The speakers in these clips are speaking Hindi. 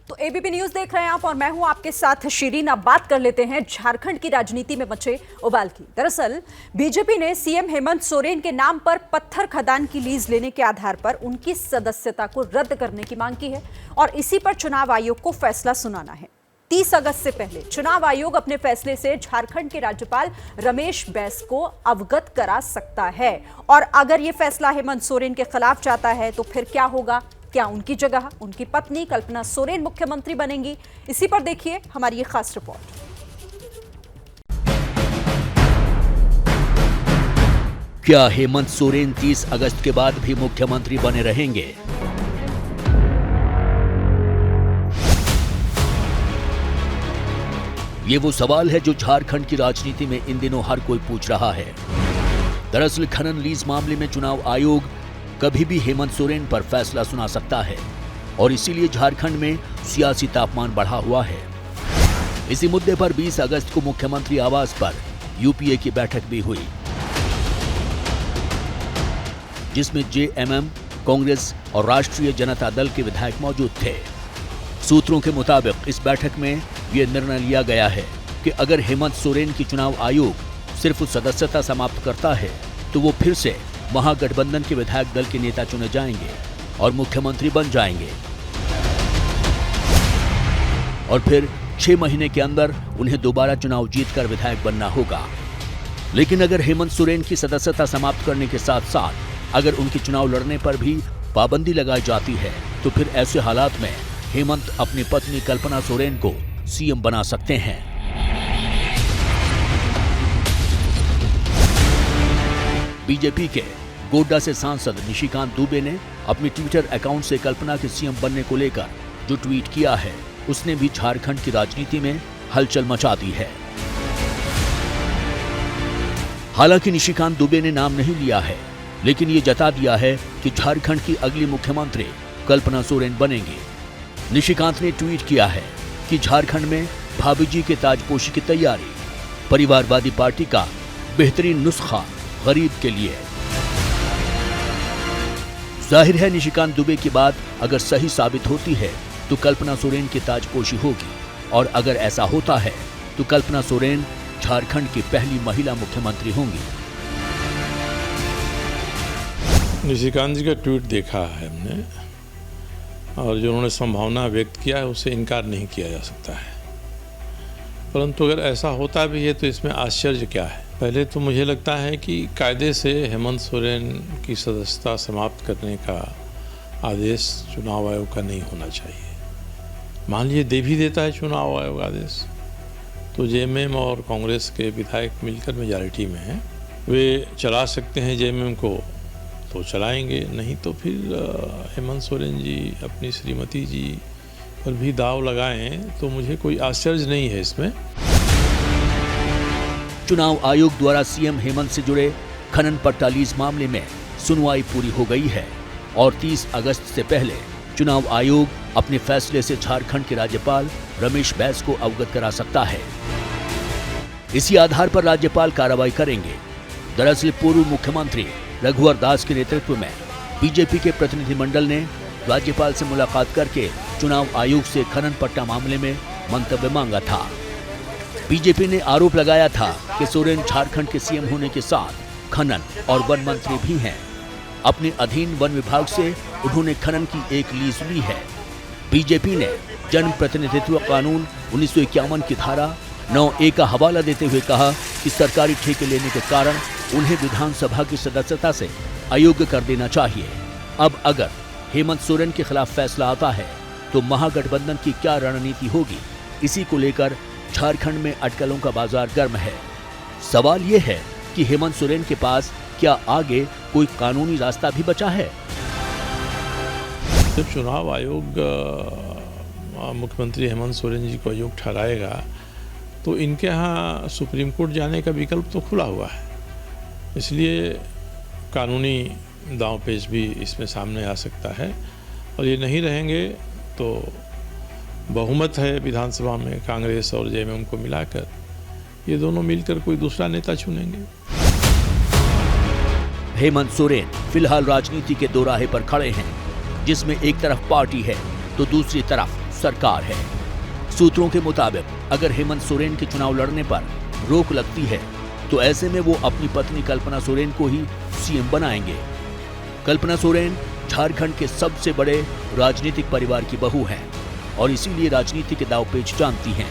तो एबीपी न्यूज देख रहे हैं आप और मैं हूं आपके साथ शिरीन। अब बात कर लेते हैं झारखंड की राजनीति में मचे उबाल की। दरअसल बीजेपी ने सीएम हेमंत सोरेन के नाम पर पत्थर खदान की लीज लेने के आधार पर उनकी सदस्यता को रद्द करने की मांग की है और इसी पर चुनाव आयोग को फैसला सुनाना है। 30 अगस्त से पहले चुनाव आयोग अपने फैसले से झारखंड के राज्यपाल रमेश बैस को अवगत करा सकता है और अगर यह फैसला हेमंत सोरेन के खिलाफ जाता है तो फिर क्या होगा? क्या उनकी जगह उनकी पत्नी कल्पना सोरेन मुख्यमंत्री बनेंगी? इसी पर देखिए हमारी ये खास रिपोर्ट। क्या हेमंत सोरेन 30 अगस्त के बाद भी मुख्यमंत्री बने रहेंगे? ये वो सवाल है जो झारखंड की राजनीति में इन दिनों हर कोई पूछ रहा है। दरअसल खनन लीज मामले में चुनाव आयोग कभी भी हेमंत सोरेन पर फैसला सुना सकता है और इसीलिए झारखंड में सियासी तापमान बढ़ा हुआ है। इसी मुद्दे पर 20 अगस्त को मुख्यमंत्री आवास पर यूपीए की बैठक भी हुई, जिसमें जेएमएम, कांग्रेस और राष्ट्रीय जनता दल के विधायक मौजूद थे। सूत्रों के मुताबिक इस बैठक में यह निर्णय लिया गया है कि अगर हेमंत सोरेन की चुनाव आयोग सिर्फ सदस्यता समाप्त करता है तो वो फिर से महागठबंधन के विधायक दल के नेता चुने जाएंगे और मुख्यमंत्री बन जाएंगे और फिर 6 महीने के अंदर उन्हें दोबारा चुनाव जीतकर विधायक बनना होगा। लेकिन अगर हेमंत सोरेन की सदस्यता समाप्त करने के साथ साथ अगर उनके चुनाव लड़ने पर भी पाबंदी लगाई जाती है तो फिर ऐसे हालात में हेमंत अपनी पत्नी कल्पना सोरेन को सीएम बना सकते हैं। बीजेपी के गोड्डा से सांसद निशिकांत दुबे ने अपने ट्विटर अकाउंट से कल्पना के सीएम बनने को लेकर जो ट्वीट किया है उसने भी झारखंड की राजनीति में हलचल मचा दी है। हालांकि निशिकांत दुबे ने नाम नहीं लिया है, लेकिन ये जता दिया है कि झारखंड की अगली मुख्यमंत्री कल्पना सोरेन बनेंगी। निशिकांत ने ट्वीट किया है कि झारखंड में भाभी जी के ताजपोशी की तैयारी, परिवारवादी पार्टी का बेहतरीन नुस्खा गरीब के लिए। जाहिर है निशिकांत दुबे की बात अगर सही साबित होती है तो कल्पना सोरेन की ताजपोशी होगी और अगर ऐसा होता है तो कल्पना सोरेन झारखंड की पहली महिला मुख्यमंत्री होंगी। निशिकांत जी का ट्वीट देखा है हमने और जो उन्होंने संभावना व्यक्त किया है उससे इनकार नहीं किया जा सकता है, परंतु अगर ऐसा होता भी है तो इसमें आश्चर्य क्या है? पहले तो मुझे लगता है कि कायदे से हेमंत सोरेन की सदस्यता समाप्त करने का आदेश चुनाव आयोग का नहीं होना चाहिए। मान लीजिए दे भी देता है चुनाव आयोग आदेश तो जेएमएम और कांग्रेस के विधायक मिलकर मेजॉरिटी में हैं, वे चला सकते हैं जेएमएम को तो चलाएंगे, नहीं तो फिर हेमंत सोरेन जी अपनी श्रीमती जी पर भी दाव लगाएं तो मुझे कोई आश्चर्य नहीं है इसमें। चुनाव आयोग द्वारा सीएम हेमंत से जुड़े खनन पट्टा लीज मामले में सुनवाई पूरी हो गई है और 30 अगस्त से पहले चुनाव आयोग अपने फैसले से झारखंड के राज्यपाल रमेश बैस को अवगत करा सकता है। इसी आधार पर राज्यपाल कार्रवाई करेंगे। दरअसल पूर्व मुख्यमंत्री रघुवर दास के नेतृत्व में बीजेपी के प्रतिनिधिमंडल ने राज्यपाल से मुलाकात करके चुनाव आयोग से खनन पट्टा मामले में मंतव्य मांगा था। बीजेपी ने आरोप लगाया था कि सोरेन झारखंड के सीएम होने के साथ खनन और वन मंत्री भी हैं। अपने अधीन वन विभाग से उन्होंने खनन की एक लीज ली है। बीजेपी ने जन प्रतिनिधित्व कानून 1951 की धारा 9A का हवाला देते हुए कहा कि सरकारी ठेके लेने के कारण उन्हें विधानसभा की सदस्यता से अयोग्य कर देना चाहिए। अब अगर हेमंत सोरेन के खिलाफ फैसला आता है तो महागठबंधन की क्या रणनीति होगी, इसी को लेकर झारखंड में अटकलों का बाजार गर्म है। सवाल यह है कि हेमंत सोरेन के पास क्या आगे कोई कानूनी रास्ता भी बचा है? जब चुनाव आयोग मुख्यमंत्री हेमंत सोरेन जी को अयोग्य ठहराएगा तो इनके यहाँ सुप्रीम कोर्ट जाने का विकल्प तो खुला हुआ है, इसलिए कानूनी दांवपेच भी इसमें सामने आ सकता है और ये नहीं रहेंगे तो बहुमत है विधानसभा में कांग्रेस और जेएमएम को मिलाकर, ये दोनों मिलकर कोई दूसरा नेता चुनेंगे। हेमंत सोरेन फिलहाल राजनीति के दोराहे पर खड़े हैं, जिसमें एक तरफ पार्टी है तो दूसरी तरफ सरकार है। सूत्रों के मुताबिक अगर हेमंत सोरेन के चुनाव लड़ने पर रोक लगती है तो ऐसे में वो अपनी पत्नी कल्पना सोरेन को ही सीएम बनाएंगे। कल्पना सोरेन झारखंड के सबसे बड़े राजनीतिक परिवार की बहू हैं और इसीलिए राजनीति के दांवपेच जानती हैं।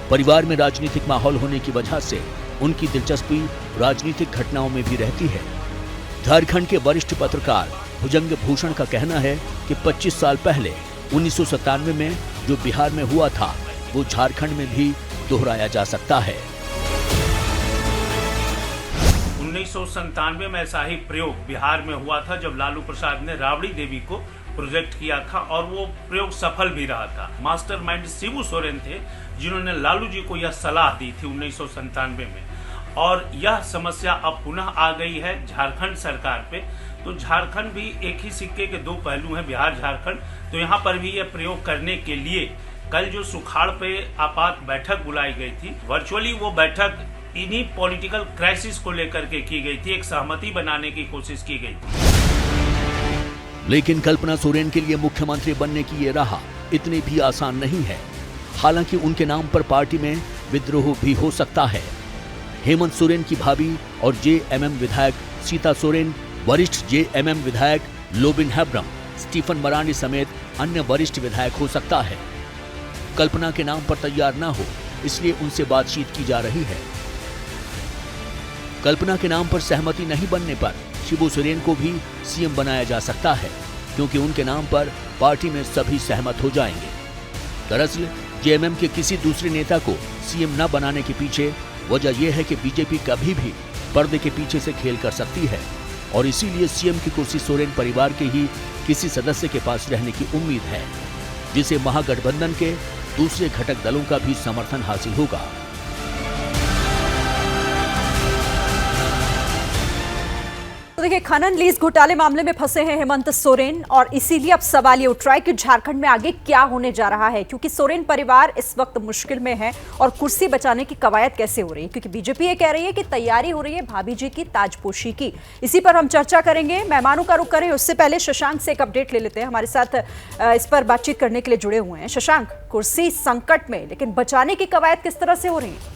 परिवार में राजनीतिक माहौल होने की वजह से उनकी दिलचस्पी राजनीतिक घटनाओं में भी रहती है। झारखंड के वरिष्ठ पत्रकार भुजंग भूषण का कहना है कि 25 साल पहले 1997 में जो बिहार में हुआ था वो झारखंड में भी दोहराया जा सकता है। 1997 में ऐसा ही प्रयोग बिहार में हुआ था जब लालू प्रसाद ने राबड़ी देवी को प्रोजेक्ट किया था और वो प्रयोग सफल भी रहा था। मास्टरमाइंड शिबू सोरेन थे जिन्होंने लालू जी को यह सलाह दी थी 1997 में, और यह समस्या अब पुनः आ गई है झारखंड सरकार पे। तो झारखंड भी एक ही सिक्के के दो पहलू हैं, बिहार झारखंड। तो यहाँ पर भी यह प्रयोग करने के लिए कल जो सुखाड़ पे आपात बैठक बुलाई गई थी, वर्चुअली वो बैठक इन्हीं पॉलिटिकल क्राइसिस को लेकर के की गई थी, एक सहमति बनाने की कोशिश की गई थी। लेकिन कल्पना सोरेन के लिए मुख्यमंत्री बनने की ये राह इतनी भी आसान नहीं है। हालांकि उनके नाम पर पार्टी में विद्रोह भी हो सकता है। हेमंत सोरेन की भाभी और जेएमएम विधायक सीता सोरेन, वरिष्ठ जेएमएम विधायक लोबिन हेब्रम, स्टीफन मरांडी समेत अन्य वरिष्ठ विधायक हो सकता है। कल्पना के नाम पर तैयार ना हो इसलिए उनसे बातचीत की जा रही है। कल्पना के नाम पर सहमति नहीं बनने पर शिबू सोरेन को भी सीएम बनाया जा सकता है, क्योंकि उनके नाम पर पार्टी में सभी सहमत हो जाएंगे। दरअसल जेएमएम के किसी दूसरे नेता को सीएम न बनाने के पीछे वजह यह है कि बीजेपी कभी भी पर्दे के पीछे से खेल कर सकती है और इसीलिए सीएम की कुर्सी सोरेन परिवार के ही किसी सदस्य के पास रहने की उम्मीद है, जिसे महागठबंधन के दूसरे घटक दलों का भी समर्थन हासिल होगा। तो देखिए, खनन लीज घोटाले मामले में फंसे हैं हेमंत सोरेन और इसीलिए अब सवाल ये उठ रहा है कि झारखंड में आगे क्या होने जा रहा है, क्योंकि सोरेन परिवार इस वक्त मुश्किल में है और कुर्सी बचाने की कवायद कैसे हो रही है, क्योंकि बीजेपी ये कह रही है कि तैयारी हो रही है भाभी जी की ताजपोशी की। इसी पर हम चर्चा करेंगे। मेहमानों का रुख करें उससे पहले शशांक से एक अपडेट ले लेते हैं। हमारे साथ इस पर बातचीत करने के लिए जुड़े हुए हैं शशांक। कुर्सी संकट में, लेकिन बचाने की कवायद किस तरह से हो रही है?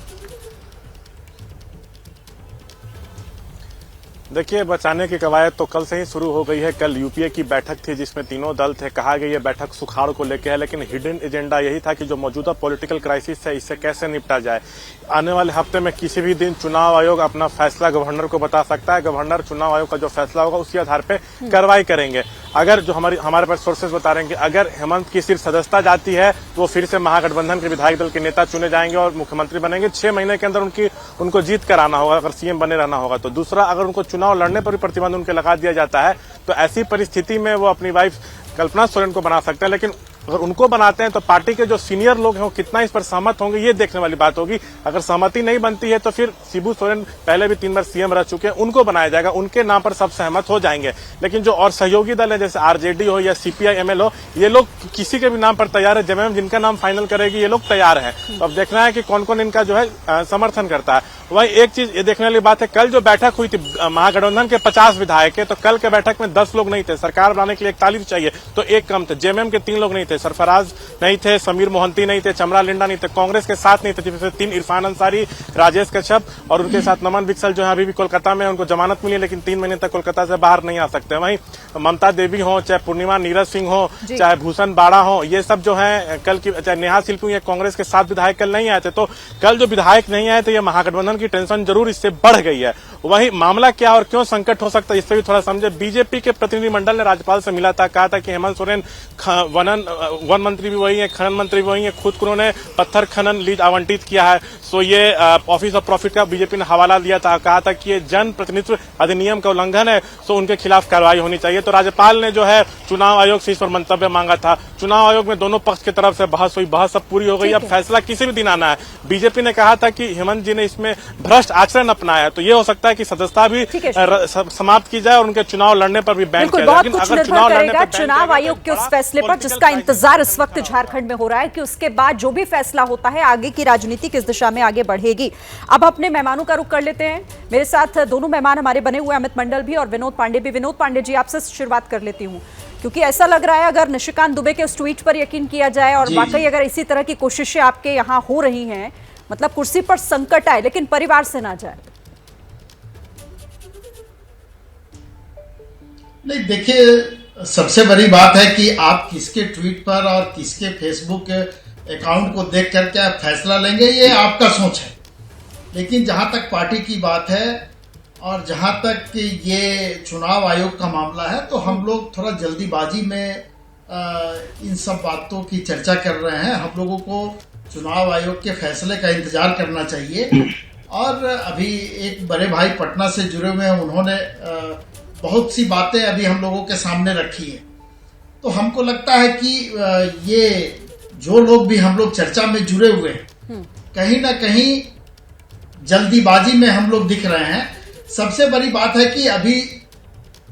देखिए, बचाने की कवायद तो कल से ही शुरू हो गई है। कल यूपीए की बैठक थी जिसमें तीनों दल थे। कहा गया ये बैठक सुखाड़ को लेकर है, लेकिन हिडन एजेंडा यही था कि जो मौजूदा पॉलिटिकल क्राइसिस है इससे कैसे निपटा जाए। आने वाले हफ्ते में किसी भी दिन चुनाव आयोग अपना फैसला गवर्नर को बता सकता है। गवर्नर चुनाव आयोग का जो फैसला होगा उसी आधार पर कार्रवाई करेंगे। अगर जो हमारे पास सोर्सेज बता रहे हैं कि अगर हेमंत की सिर्फ सदस्यता जाती है तो वो फिर से महागठबंधन के विधायक दल के नेता चुने जाएंगे और मुख्यमंत्री बनेंगे। 6 महीने के अंदर उनको जीत कर आना होगा अगर सीएम बने रहना होगा तो। दूसरा, अगर उनको चुनाव लड़ने पर भी प्रतिबंध उनके लगा दिया जाता है तो ऐसी परिस्थिति में वो अपनी वाइफ कल्पना सोरेन को बना सकते हैं। लेकिन अगर उनको बनाते हैं तो पार्टी के जो सीनियर लोग हैं वो कितना इस पर सहमत होंगे ये देखने वाली बात होगी। अगर सहमति नहीं बनती है तो फिर शिबू सोरेन पहले भी 3 बार सीएम रह चुके हैं, उनको बनाया जाएगा। उनके नाम पर सब सहमत हो जाएंगे। लेकिन जो और सहयोगी दल है जैसे आरजेडी हो या सीपीआई एमएल हो, ये लोग किसी के भी नाम पर तैयार है। जेएमएम जिनका नाम फाइनल करेगी ये लोग तैयार है। तो अब देखना है कि कौन कौन इनका जो है समर्थन करता है। वही एक चीज ये देखने वाली बात है, कल जो बैठक हुई थी महागठबंधन के 50 विधायक है, तो कल के बैठक में 10 लोग नहीं थे। सरकार बनाने के लिए 41 चाहिए तो 1 कम थे। जेएमएम के 3 लोग नहीं थे, सरफराज नहीं थे, समीर मोहंती नहीं थे, चमरा लिंडा नहीं थे, कांग्रेस के साथ नहीं थे, जिसमें 3 इरफान अंसारी, राजेश कश्यप और उनके साथ नमन विकसल जो है अभी भी कोलकाता में, उनको जमानत मिली लेकिन 3 महीने तक कोलकाता से बाहर नहीं आ सकते। वहीं ममता देवी हो, चाहे पूर्णिमा नीरज सिंह हो, चाहे भूषण बाड़ा हो, ये सब जो है कल की, चाहे नेहा शिल्पी, ये कांग्रेस के 7 विधायक कल नहीं आए थे। तो कल जो विधायक नहीं आए थे, ये महागठबंधन की टेंशन जरूर इससे बढ़ गई है। वही मामला क्या और क्यों संकट हो सकता है इससे भी थोड़ा समझे। बीजेपी के प्रतिनिधिमंडल ने राज्यपाल से मिला था, कहा था कि हेमंत सोरेन वन मंत्री भी वही है, खनन मंत्री भी वही है, खुद को उन्होंने पत्थर खनन लीज आवंटित किया है। सो ये ऑफिस ऑफ प्रॉफिट का बीजेपी ने हवाला दिया था, कहा था कि ये जन प्रतिनिधित्व अधिनियम का उल्लंघन है, सो उनके खिलाफ कार्रवाई होनी चाहिए। तो राज्यपाल ने जो है चुनाव आयोग से इस पर मंतव्य मांगा था। चुनाव आयोग में दोनों पक्ष की तरफ से बहस हुई, बहस सब पूरी हो गई। अब फैसला किसी भी दिन आना है। बीजेपी ने कहा था कि हेमंत जी ने इसमें भ्रष्ट आचरण अपनाया है, तो ये हो सकता है कि सदस्यता भी समाप्त की जाए और उनके चुनाव लड़ने पर भी बैन किया जाए। लेकिन अगर चुनाव आयोग के उस फैसले पर जिसका इंतजार इस वक्त झारखंड में हो रहा है कि उसके बाद जो भी फैसला होता है आगे की राजनीति किस दिशा में आगे बढ़ेगी। अब अपने मेहमानों का रुख कर लेते हैं। मेरे साथ दोनों मेहमान हमारे बने हुए, अमित मंडल भी और विनोद पांडे भी। विनोद पांडे जी, आपसे शुरुआत कर लेती हूँ। क्योंकि ऐसा लग रहा है अगर निशिकांत दुबे के उस ट्वीट पर यकीन किया जाए और वाकई अगर इसी तरह की कोशिशें आपके यहाँ हो रही हैं, मतलब कुर्सी पर संकट आए लेकिन परिवार से ना जाए। नहीं, देखिए, सबसे बड़ी बात है कि आप किसके ट्वीट पर और किसके फेसबुक अकाउंट को देख करके आप फैसला लेंगे, ये आपका सोच है। लेकिन जहां तक पार्टी की बात है और जहां तक ये चुनाव आयोग का मामला है, तो हम लोग थोड़ा जल्दीबाजी में इन सब बातों की चर्चा कर रहे हैं। हम लोगों को चुनाव आयोग के फैसले का इंतजार करना चाहिए। और अभी एक बड़े भाई पटना से जुड़े हुए हैं, उन्होंने बहुत सी बातें अभी हम लोगों के सामने रखी है। तो हमको लगता है कि ये जो लोग भी हम लोग चर्चा में जुड़े हुए हैं, कहीं ना कहीं जल्दीबाजी में हम लोग दिख रहे हैं। सबसे बड़ी बात है कि अभी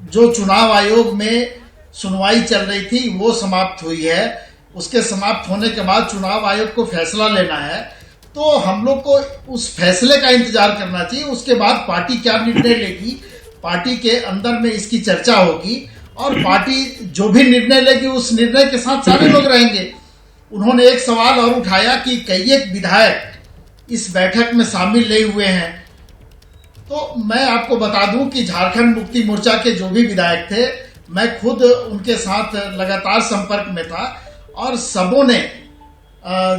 जो चुनाव आयोग में सुनवाई चल रही थी वो समाप्त हुई है। उसके समाप्त होने के बाद चुनाव आयोग को फैसला लेना है, तो हम लोग को उस फैसले का इंतजार करना चाहिए। उसके बाद पार्टी क्या निर्णय लेगी, पार्टी के अंदर में इसकी चर्चा होगी और पार्टी जो भी निर्णय लेगी उस निर्णय के साथ सारे लोग रहेंगे। उन्होंने एक सवाल और उठाया कि कई एक विधायक इस बैठक में शामिल नहीं हुए हैं। तो मैं आपको बता दूं कि झारखंड मुक्ति मोर्चा के जो भी विधायक थे, मैं खुद उनके साथ लगातार संपर्क में था और सबों ने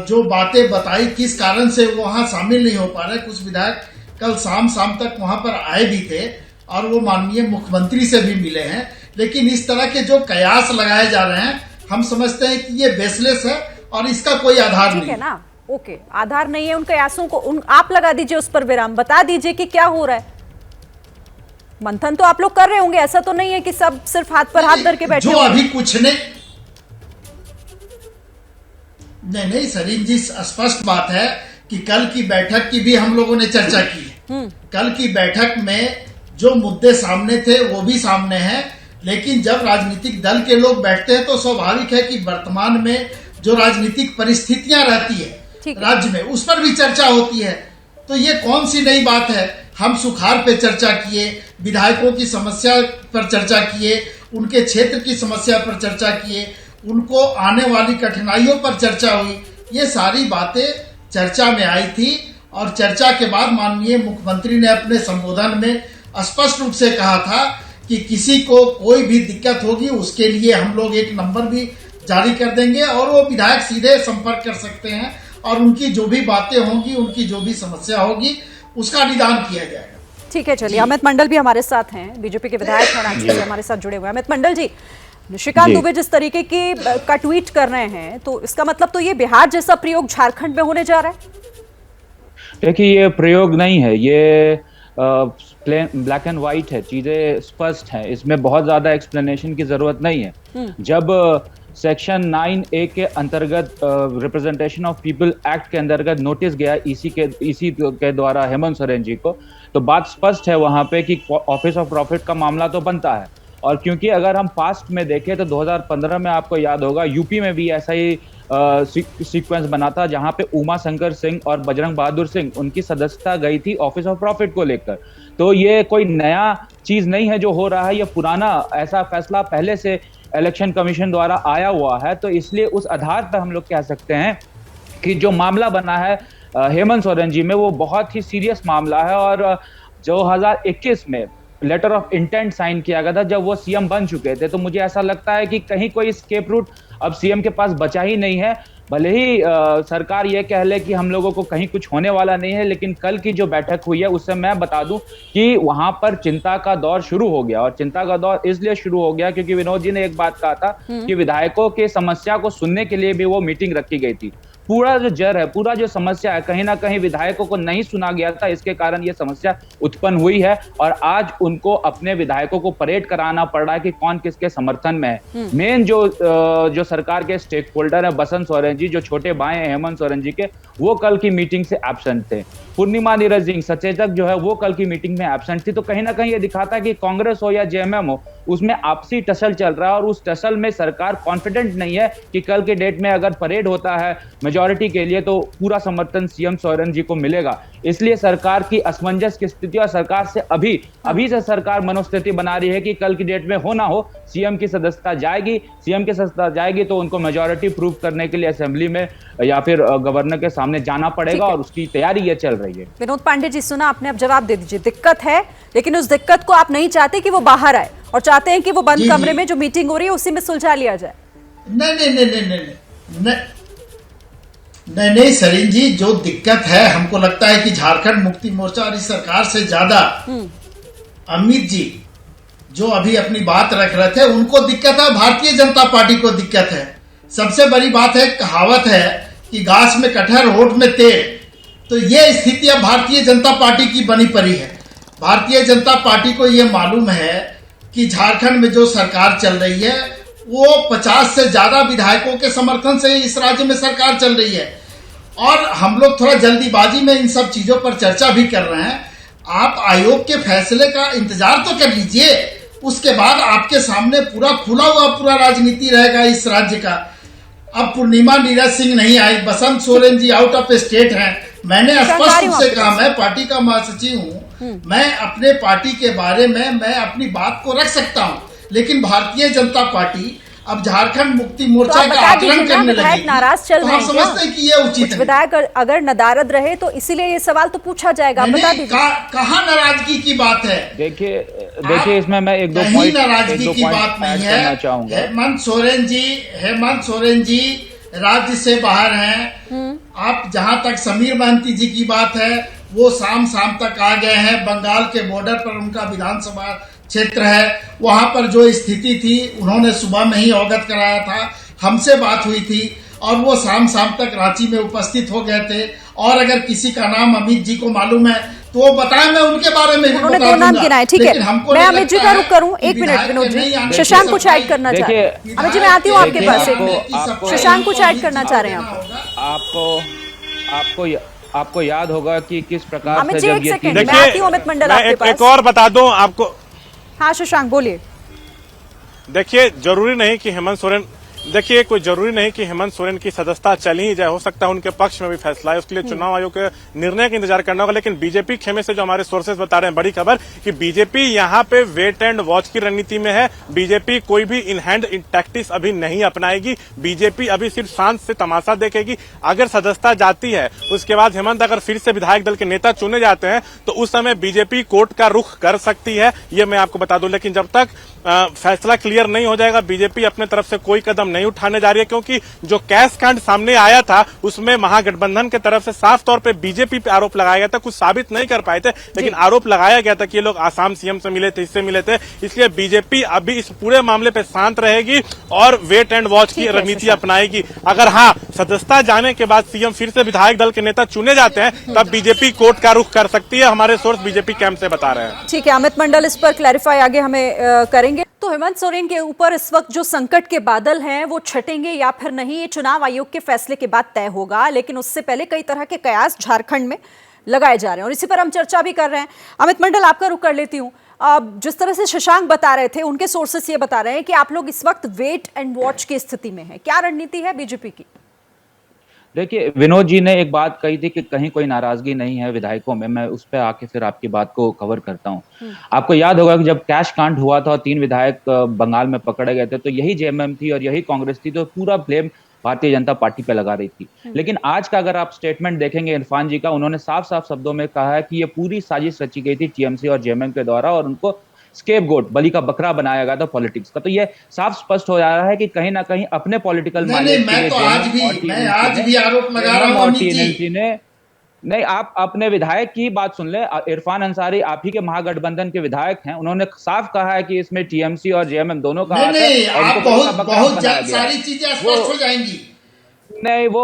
जो बातें बताई किस कारण से वो वहां शामिल नहीं हो पा रहे। कुछ विधायक कल शाम तक वहां पर आए भी थे और वो माननीय मुख्यमंत्री से भी मिले हैं। लेकिन इस तरह के जो कयास लगाए जा रहे हैं, हम समझते हैं कि ये बेसलेस है और इसका कोई आधार नहीं है ना। ओके, आधार नहीं है उन कयासों को, आप लगा दीजिए उस पर विराम, बता दीजिए कि क्या हो रहा है। मंथन तो आप लोग कर रहे होंगे, ऐसा तो नहीं है कि सब सिर्फ हाथ पर हाथ धर के बैठे जो अभी कुछ नहीं सलीम जी, स्पष्ट बात है कि कल की बैठक की भी हम लोगों ने चर्चा की है। कल की बैठक में जो मुद्दे सामने थे वो भी सामने हैं। लेकिन जब राजनीतिक दल के लोग बैठते हैं तो स्वाभाविक है कि वर्तमान में जो राजनीतिक परिस्थितियां रहती है राज्य में, उस पर भी चर्चा होती है। तो ये कौन सी नई बात है। हम सुखाड़ पे चर्चा किए, विधायकों की समस्या पर चर्चा किए, उनके क्षेत्र की समस्या पर चर्चा किए, उनको आने वाली कठिनाइयों पर चर्चा हुई। ये सारी बातें चर्चा में आई थी और चर्चा के बाद माननीय मुख्यमंत्री ने अपने संबोधन में स्पष्ट रूप से कहा था कि किसी को कोई भी दिक्कत होगी उसके लिए हम लोग एक नंबर भी जारी कर देंगे और वो विधायक सीधे संपर्क कर सकते हैं और उनकी जो भी बातें होंगी, उनकी जो भी समस्या होगी, उसका निदान किया जाएगा। ठीक है, चलिए। अमित मंडल भी हमारे साथ हैं, बीजेपी के विधायक हैं, रांची से हमारे साथ जुड़े हुए हैं। अमित मंडल जी, निशिकांत दुबे जिस तरीके की का ट्वीट कर रहे हैं, तो इसका मतलब तो ये बिहार जैसा प्रयोग झारखंड में होने जा रहा है? देखिए, ये प्रयोग नहीं है, ये प्लेन ब्लैक एंड व्हाइट है, चीजें स्पष्ट हैं, इसमें बहुत ज्यादा एक्सप्लेनेशन की जरूरत नहीं है। जब सेक्शन 9A के अंतर्गत रिप्रेजेंटेशन ऑफ पीपल एक्ट के अंतर्गत नोटिस गया ईसी के द्वारा हेमंत सोरेन जी को, तो बात स्पष्ट है वहां पे कि ऑफिस ऑफ प्रॉफिट का मामला तो बनता है। और क्योंकि अगर हम पास्ट में देखें तो 2015 में आपको याद होगा यूपी में भी ऐसा ही सीक्वेंस बना था, जहां पे उमा शंकर सिंह और बजरंग बहादुर सिंह उनकी सदस्यता गई थी ऑफिस ऑफ प्रॉफिट को लेकर। तो ये कोई नया चीज नहीं है जो हो रहा है, ये पुराना ऐसा फैसला पहले से इलेक्शन कमीशन द्वारा आया हुआ है। तो इसलिए उस आधार पर हम लोग कह सकते हैं कि जो मामला बना है हेमंत सोरेन जी में, वो बहुत ही सीरियस मामला है। और 2021 में लेटर ऑफ इंटेंट साइन किया गया था जब वो सीएम बन चुके थे, तो मुझे ऐसा लगता है कि कहीं कोई एस्केप रूट अब सीएम के पास बचा ही नहीं है। भले ही सरकार ये कह ले कि हम लोगों को कहीं कुछ होने वाला नहीं है, लेकिन कल की जो बैठक हुई है उससे मैं बता दूं कि वहां पर चिंता का दौर शुरू हो गया। और चिंता का दौर इसलिए शुरू हो गया क्योंकि विनोद जी ने एक बात कहा था कि विधायकों के समस्या को सुनने के लिए भी वो मीटिंग रखी गई थी। पूरा जो जड़ है, पूरा जो समस्या है, कहीं ना कहीं विधायकों को नहीं सुना गया था, इसके कारण ये समस्या उत्पन्न हुई है। और आज उनको अपने विधायकों को परेड कराना पड़ रहा है कि कौन किसके समर्थन में है। मेन जो सरकार के स्टेक होल्डर है बसंत सोरेन जी, जो छोटे भाई हैं हेमंत सोरेन जी के, वो कल की मीटिंग से एब्सेंट थे। पूर्णिमा नीरज सिंह सचेतक जो है वो कल की मीटिंग में एब्सेंट थी। तो कहीं ना कहीं ये दिखाता है कि कांग्रेस हो या जेएमएम हो, उसमें आपसी टसल चल रहा है और उस टसल में सरकार कॉन्फिडेंट नहीं है कि कल के डेट में अगर परेड होता है मेजॉरिटी के लिए तो पूरा समर्थन सीएम सोरेन जी को मिलेगा। इसलिए सरकार की असमंजस की स्थिति और सरकार से अभी से सरकार मनोस्थिति बना रही है कि कल की डेट में हो ना हो सीएम की सदस्यता जाएगी तो उनको मेजॉरिटी प्रूव करने के लिए असेंबली में या फिर गवर्नर के सामने जाना पड़ेगा और उसकी तैयारी ये चल रही है। विनोद पांडे जी, सुना आपने, अब जवाब दे दीजिए। दिक्कत है, लेकिन उस दिक्कत को आप नहीं चाहते कि वो बाहर आए और चाहते हैं कि वो बंद कमरे में जो मीटिंग हो रही है उसी में सुलझा लिया जाए। नहीं सरीन जी, जो दिक्कत है हमको लगता है कि झारखंड मुक्ति मोर्चा और इस सरकार से ज्यादा अमित जी जो अभी अपनी बात रख रहे थे उनको दिक्कत है, भारतीय जनता पार्टी को दिक्कत है। सबसे बड़ी बात है, कहावत है कि घास में कटहर होठ में तेल, तो ये स्थिति अब भारतीय जनता पार्टी की बनी पड़ी है। भारतीय जनता पार्टी को ये मालूम है कि झारखंड में जो सरकार चल रही है वो 50 से ज्यादा विधायकों के समर्थन से इस राज्य में सरकार चल रही है और हम लोग थोड़ा जल्दीबाजी में इन सब चीजों पर चर्चा भी कर रहे हैं। आप आयोग के फैसले का इंतजार तो कर लीजिए, उसके बाद आपके सामने पूरा खुला हुआ पूरा राजनीति रहेगा इस राज्य का। अब पूर्णिमा नीरज सिंह नहीं आई, Basant Soren ji out of state हैं। मैंने स्पष्ट रूप से कहा, मैं पार्टी का महासचिव हूं, मैं अपने पार्टी के बारे में मैं अपनी बात को रख सकता हूं, लेकिन भारतीय जनता पार्टी अब झारखंड मुक्ति मोर्चा का आकलन करने लगी। नाराज चल रहे हैं, हम समझते हैं कि ये उचित है। विधायक अगर नदारद रहे तो इसीलिए ये सवाल तो पूछा जाएगा। बता दीजिए कहाँ नाराजगी की बात है? देखिए इसमें मैं एक दो पॉइंट नाराजगी की बात नहीं है। हेमंत सोरेन जी राज्य से बाहर हैं। आप जहां तक समीर महंती जी की बात है वो शाम तक आ गए हैं। बंगाल के बॉर्डर पर उनका विधानसभा क्षेत्र है, वहां पर जो स्थिति थी उन्होंने सुबह में ही अवगत कराया था, हमसे बात हुई थी और वो शाम तक रांची में उपस्थित हो गए थे। और अगर किसी का नाम अमित जी को मालूम है तो वो बताएं, मैं उनके बारे में उन्होंने दो नाम गिनाए। ठीक है, मैं अमित जी का रुख करूं। एक मिनट विनोद जी, शशांक कुछ ऐड करना चाह रहे हैं। अमित जी मैं आती हूँ आपके पास। शशांक कुछ ऐड करना चाह रहे हैं आपको याद होगा कि किस प्रकार अमित से जी, जब एक ये सेकंड, मैं आती हूँ अमित मंडल आपके पास। एक और बता दूं आपको। हाँ शशांक बोलिए। देखिए जरूरी नहीं कि हेमंत सोरेन कोई जरूरी नहीं कि हेमंत सोरेन की सदस्यता चली ही जाए, हो सकता है उनके पक्ष में भी फैसला है, उसके लिए चुनाव आयोग के निर्णय का इंतजार करना होगा। लेकिन बीजेपी खेमे से जो हमारे सोर्सेज बता रहे हैं, बड़ी खबर कि बीजेपी यहां पे वेट एंड वॉच की रणनीति में है। बीजेपी कोई भी इन हैंड टैक्टिक्स अभी नहीं अपनाएगी। बीजेपी अभी सिर्फ शांत से तमाशा देखेगी। अगर सदस्यता जाती है उसके बाद हेमंत अगर फिर से विधायक दल के नेता चुने जाते हैं तो उस समय बीजेपी कोर्ट का रुख कर सकती है, ये मैं आपको बता दूं। लेकिन जब तक फैसला क्लियर नहीं हो जाएगा बीजेपी अपने तरफ से कोई कदम नहीं उठाने जा रही है, क्योंकि जो कैश कांड सामने आया था उसमें महागठबंधन के तरफ से साफ तौर पे बीजेपी पे आरोप लगाया गया था। कुछ साबित नहीं कर पाए थे, लेकिन आरोप लगाया गया था कि ये लोग आसाम सीएम से मिले थे, इससे मिले थे। इसलिए बीजेपी अभी इस पूरे मामले पे शांत रहेगी और वेट एंड वॉच की रणनीति अपनाएगी। अगर हाँ सदस्यता जाने के बाद सीएम फिर से विधायक दल के नेता चुने जाते हैं तब बीजेपी कोर्ट का रुख कर सकती है, हमारे सोर्स बीजेपी कैंप से बता रहे हैं। ठीक है, अमित मंडल इस पर क्लैरिफाई आगे हमें करेंगे। तो हेमंत सोरेन के ऊपर इस वक्त जो संकट के बादल हैं वो छटेंगे या फिर नहीं, ये चुनाव आयोग के फैसले के बाद तय होगा। लेकिन उससे पहले कई तरह के कयास झारखंड में लगाए जा रहे हैं और इसी पर हम चर्चा भी कर रहे हैं। अमित मंडल आपका रुख कर लेती हूँ। जिस तरह से शशांक बता रहे थे, उनके सोर्सेस ये बता रहे हैं कि आप लोग इस वक्त वेट एंड वॉच की स्थिति में है। क्या रणनीति है बीजेपी की? देखिए विनोद जी ने एक बात कही थी कि कहीं कोई नाराजगी नहीं है विधायकों में। मैं उस पर आके फिर आपकी बात को कवर करता हूं। आपको याद होगा कि जब कैश कांड हुआ था और 3 विधायक बंगाल में पकड़े गए थे तो यही जेएमएम थी और यही कांग्रेस थी तो पूरा ब्लेम भारतीय जनता पार्टी पे लगा रही थी। लेकिन आज का अगर आप स्टेटमेंट देखेंगे इरफान जी का, उन्होंने साफ शब्दों में कहा है कि ये पूरी साजिश रची गई थी टीएमसी और जेएमएम के द्वारा और उनको स्केपगोट, बली का बकरा बनाया गया था पॉलिटिक्स का। तो ये साफ स्पष्ट हो जा रहा है कि कहीं ना कहीं अपने पॉलिटिकल मैं आज भी आरोप लगा रहा हूं नहीं, आप अपने विधायक की बात सुन ले। इरफान अंसारी आप ही के महागठबंधन के विधायक हैं, उन्होंने साफ कहा है कि इसमें टीएमसी और जेएमएम दोनों का बहुत सारी चीजें स्पष्ट हो जाएंगी। नहीं वो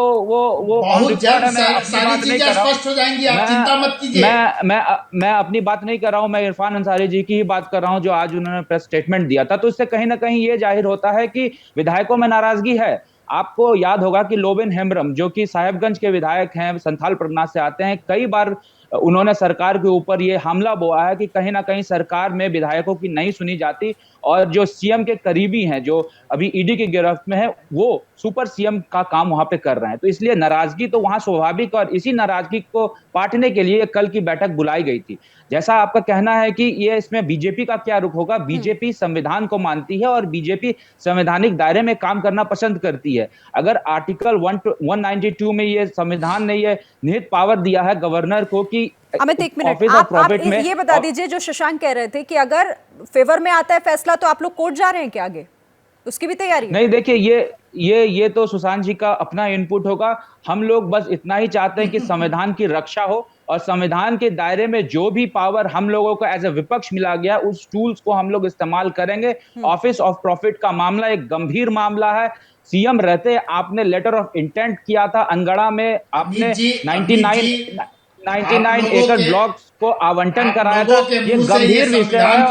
बहुत जल्द सारी चीजें स्पष्ट हो जाएंगी, आप चिंता मत कीजिए। मैं अपनी बात नहीं कर रहा हूं, मैं इरफान अंसारी जी की ही बात कर रहा हूं जो आज उन्होंने प्रेस स्टेटमेंट दिया था। तो इससे कहीं ना कहीं ये जाहिर होता है कि विधायकों में नाराजगी है। आपको याद होगा कि लोबिन हेम्ब्रम जो कि साहेबगंज के विधायक हैं, संथाल परगना से आते हैं, कई बार उन्होंने सरकार के ऊपर ये हमला बोला है कि कहीं ना कहीं सरकार में विधायकों की नहीं सुनी जाती और जो सीएम के करीबी हैं, जो अभी ईडी की गिरफ्त में है, वो सुपर सीएम का काम वहां पे कर रहे हैं। तो इसलिए नाराजगी तो वहां स्वाभाविक, और इसी नाराजगी को पाटने के लिए कल की बैठक बुलाई गई थी। जैसा आपका कहना है कि ये इसमें बीजेपी का क्या रुख होगा, बीजेपी संविधान को मानती है और बीजेपी संवैधानिक दायरे में काम करना पसंद करती है। अगर आर्टिकल 192 में ये संविधान ने ये निहित पावर दिया है गवर्नर को कि अमित, एक मिनट, ऑफिस ऑफ प्रॉफिट में, ये बता दीजिए, जो शशांक कह रहे थे कि अगर फेवर में आता है फैसला तो आप लोग कोर्ट जा रहे हैं क्या आगे? उसकी भी तैयारी है? नहीं, देखिए ये तो सुशांत जी का अपना इनपुट होगा। हम लोग बस इतना ही चाहते हैं कि संविधान की रक्षा हो और संविधान के दायरे में जो भी पावर हम लोगों को एज ए विपक्ष मिला गया, उस टूल्स को हम लोग इस्तेमाल करेंगे। ऑफिस ऑफ प्रॉफिट का मामला एक गंभीर मामला है। सीएम रहते आपने लेटर ऑफ इंटेंट किया था अनगढ़ा में, आपने 99 एकड़ ब्लॉक्स को आवंटन कराया था। ये गंभीर विषय है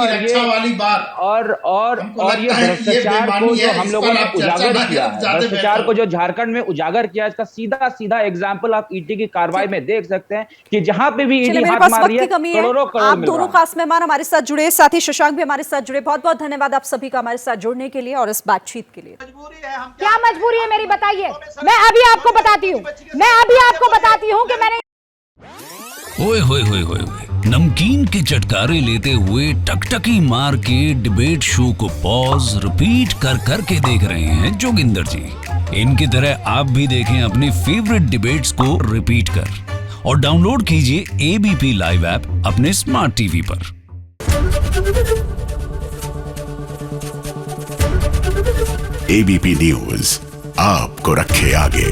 और ये भ्रष्टाचार को जो हम लोगों ने उजागर किया है, भ्रष्टाचार को जो झारखंड में उजागर किया, इसका सीधा एग्जाम्पल आप ईडी की कार्रवाई में देख सकते हैं कि जहां पे भी ईडी हाथ मार रही है, करोड़ों करोड़। आप दोनों खास मेहमान हमारे साथ जुड़े, साथ ही शशांक भी हमारे साथ जुड़े। बहुत बहुत धन्यवाद आप सभी का हमारे साथ जुड़ने के लिए और इस बातचीत के लिए। क्या मजबूरी है मेरी, बताइए। मैं अभी आपको बताती हूँ कि मैंने ओए होए होए होए नमकीन के चटकारे लेते हुए टकटकी मार के डिबेट शो को पॉज रिपीट कर करके देख रहे हैं जोगिंदर जी। इनकी तरह आप भी देखें अपनी फेवरेट डिबेट्स को रिपीट कर और डाउनलोड कीजिए एबीपी लाइव ऐप अपने स्मार्ट टीवी पर। एबीपी न्यूज आपको रखे आगे।